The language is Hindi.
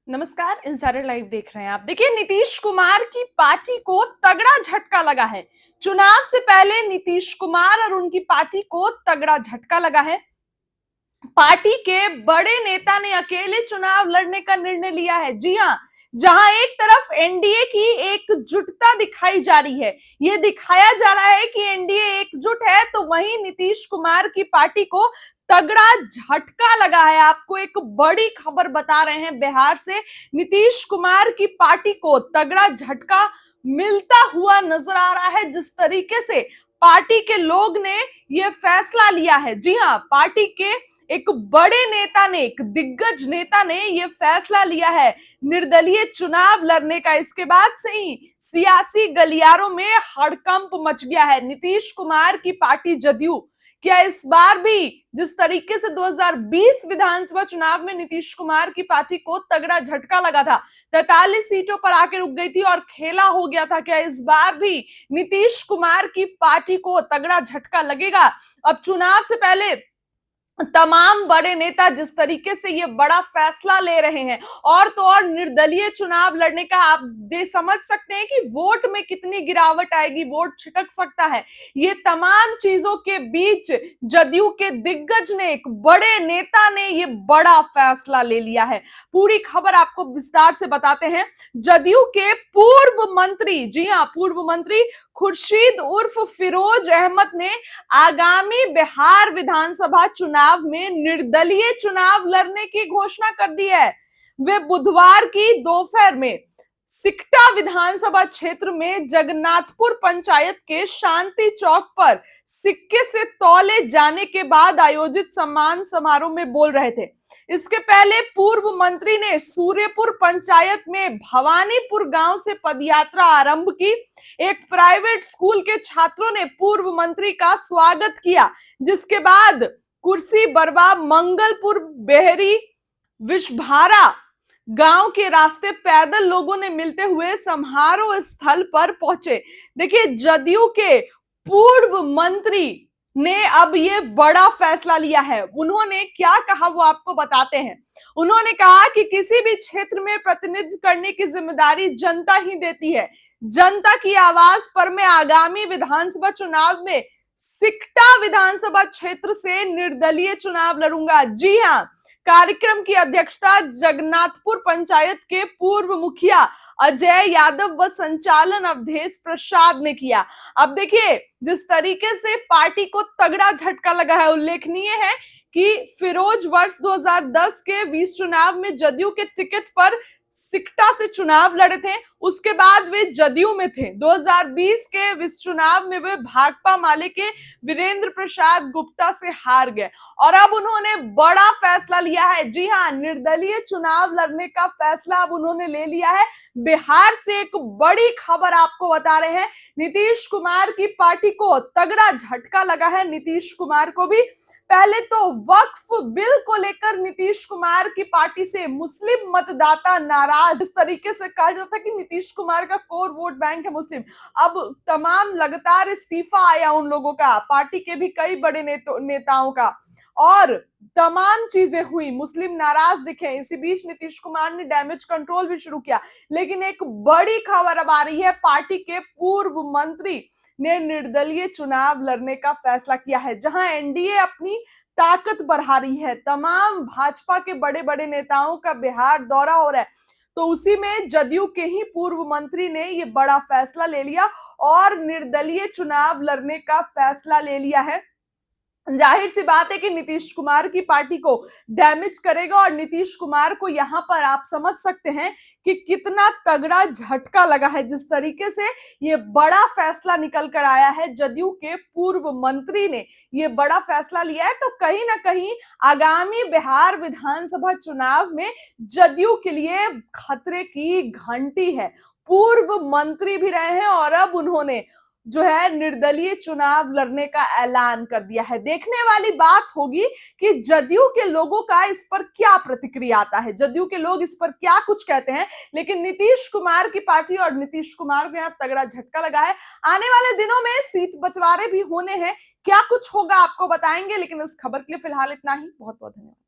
नमस्कार, इंसाइडर लाइव देख रहे हैं आप। देखिए, नीतीश कुमार की पार्टी को तगड़ा झटका लगा है। चुनाव से पहले नीतीश कुमार और उनकी पार्टी को तगड़ा झटका लगा है। पार्टी के बड़े नेता ने अकेले चुनाव लड़ने का निर्णय लिया है। जी हां, जहां एक तरफ एनडीए की एकजुटता दिखाई जा रही है, यह दिखाया जा रहा है कि एनडीए एकजुट है, तो वहीं नीतीश कुमार की पार्टी को तगड़ा झटका लगा है। आपको एक बड़ी खबर बता रहे हैं बिहार से। नीतीश कुमार की पार्टी को तगड़ा झटका मिलता हुआ नजर आ रहा है। जिस तरीके से पार्टी के लोग ने यह फैसला लिया है, जी हां, पार्टी के एक बड़े नेता ने, एक दिग्गज नेता ने यह फैसला लिया है निर्दलीय चुनाव लड़ने का। इसके बाद से ही सियासी गलियारों में हड़कंप मच गया है। नीतीश कुमार की पार्टी जदयू क्या इस बार भी जिस तरीके से 2020 विधानसभा चुनाव में नीतीश कुमार की पार्टी को तगड़ा झटका लगा था, 43 सीटों पर आके रुक गई थी और खेला हो गया था, क्या इस बार भी नीतीश कुमार की पार्टी को तगड़ा झटका लगेगा? अब चुनाव से पहले तमाम बड़े नेता जिस तरीके से ये बड़ा फैसला ले रहे हैं, और तो और निर्दलीय चुनाव लड़ने का, आप समझ सकते हैं कि वोट में कितनी गिरावट आएगी, वोट छिटक सकता है। ये तमाम चीजों के बीच जदयू के दिग्गज ने, एक बड़े नेता ने ये बड़ा फैसला ले लिया है। पूरी खबर आपको विस्तार से बताते हैं। जदयू के पूर्व मंत्री, जी हां, पूर्व मंत्री खुर्शीद उर्फ फिरोज अहमद ने आगामी बिहार विधानसभा चुनाव में निर्दलीय चुनाव लड़ने की घोषणा कर दी है। वे बुधवार की दोपहर में सिकटा विधानसभा क्षेत्र में जगन्नाथपुर पंचायत के शांति चौक पर सिक्के से तौले जाने के बाद आयोजित सम्मान समारोह में बोल रहे थे। इसके पहले पूर्व मंत्री ने सूर्यपुर पंचायत में भवानीपुर गांव से पदयात्रा आरंभ की। एक प्राइवेट स्कूल के छात्रों ने पूर्व मंत्री का स्वागत किया, जिसके बाद कुर्सी बरवा मंगलपुर बेहरी विषभारा गांव के रास्ते पैदल लोगों ने मिलते हुए समारोह स्थल पर पहुंचे। देखिए, जदयू के पूर्व मंत्री ने अब ये बड़ा फैसला लिया है। उन्होंने क्या कहा वो आपको बताते हैं। उन्होंने कहा कि किसी भी क्षेत्र में प्रतिनिधित्व करने की जिम्मेदारी जनता ही देती है। जनता की आवाज पर मैं आगामी विधानसभा चुनाव में सिकटा विधानसभा क्षेत्र से निर्दलीय चुनाव लड़ूंगा। जी हां, कार्यक्रम की अध्यक्षता जगन्नाथपुर पंचायत के पूर्व मुखिया अजय यादव व संचालन अवधेश प्रसाद ने किया। अब देखिए, जिस तरीके से पार्टी को तगड़ा झटका लगा है, उल्लेखनीय है कि फिरोज वर्ष 2010 के 20 चुनाव में जदयू के टिकट पर सिकटा से चुनाव लड़े थे। उसके बाद वे जदयू में थे। 2020 के विस चुनाव में वे भाकपा माले के वीरेंद्र प्रसाद गुप्ता से हार गए और अब उन्होंने बड़ा फैसला लिया है। जी हां, निर्दलीय चुनाव लड़ने का फैसला अब उन्होंने ले लिया है। बिहार से एक बड़ी खबर आपको बता रहे हैं। नीतीश कुमार की पार्टी को तगड़ा झटका लगा है। नीतीश कुमार को भी पहले तो वक्फ बिल को लेकर नीतीश कुमार की पार्टी से मुस्लिम मतदाता नाराज। इस तरीके से कहा जाता है कि नीतीश कुमार का कोर वोट बैंक है मुस्लिम। अब तमाम लगातार इस्तीफा आया उन लोगों का, पार्टी के भी कई बड़े नेताओं का, और तमाम चीजें हुई, मुस्लिम नाराज दिखे। इसी बीच नीतीश कुमार ने डैमेज कंट्रोल भी शुरू किया। लेकिन एक बड़ी खबर अब आ रही है, पार्टी के पूर्व मंत्री ने निर्दलीय चुनाव लड़ने का फैसला किया है। जहां एनडीए अपनी ताकत बढ़ा रही है, तमाम भाजपा के बड़े बड़े नेताओं का बिहार दौरा हो रहा है, तो उसी में जदयू के ही पूर्व मंत्री ने ये बड़ा फैसला ले लिया और निर्दलीय चुनाव लड़ने का फैसला ले लिया है। जाहिर सी बात है कि नीतीश कुमार की पार्टी को डैमेज करेगा और नीतीश कुमार को यहां पर आप समझ सकते हैं कि कितना तगड़ा झटका लगा है। जिस तरीके से ये बड़ा फैसला निकल कर आया है, जदयू के पूर्व मंत्री ने ये बड़ा फैसला लिया है, तो कहीं ना कहीं आगामी बिहार विधानसभा चुनाव में जदयू के लिए खतरे की घंटी है। पूर्व मंत्री भी रहे हैं और अब उन्होंने जो है निर्दलीय चुनाव लड़ने का ऐलान कर दिया है। देखने वाली बात होगी कि जदयू के लोगों का इस पर क्या प्रतिक्रिया आता है, जदयू के लोग इस पर क्या कुछ कहते हैं। लेकिन नीतीश कुमार की पार्टी और नीतीश कुमार को यहाँ तगड़ा झटका लगा है। आने वाले दिनों में सीट बंटवारे भी होने हैं, क्या कुछ होगा आपको बताएंगे। लेकिन इस खबर के लिए फिलहाल इतना ही। बहुत बहुत धन्यवाद।